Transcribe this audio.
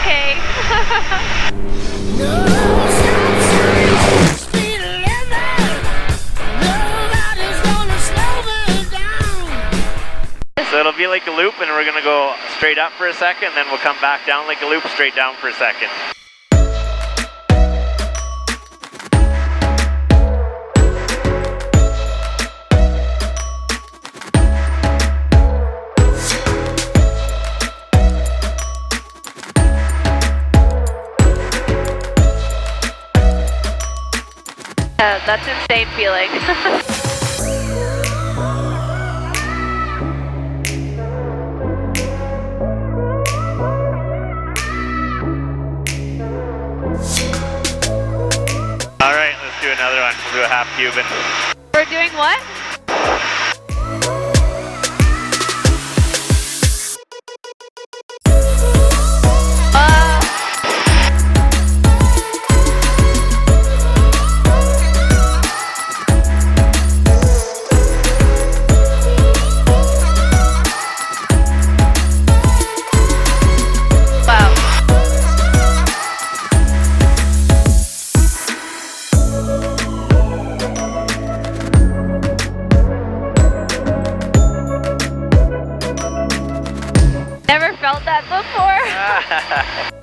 okay. So it'll be like a loop, and we're gonna go straight up for a second, then we'll come back down like a loop, straight down for a second. That's insane feeling. Alright, let's do another one. We'll do a half Cuban. We're doing what? Never felt that before.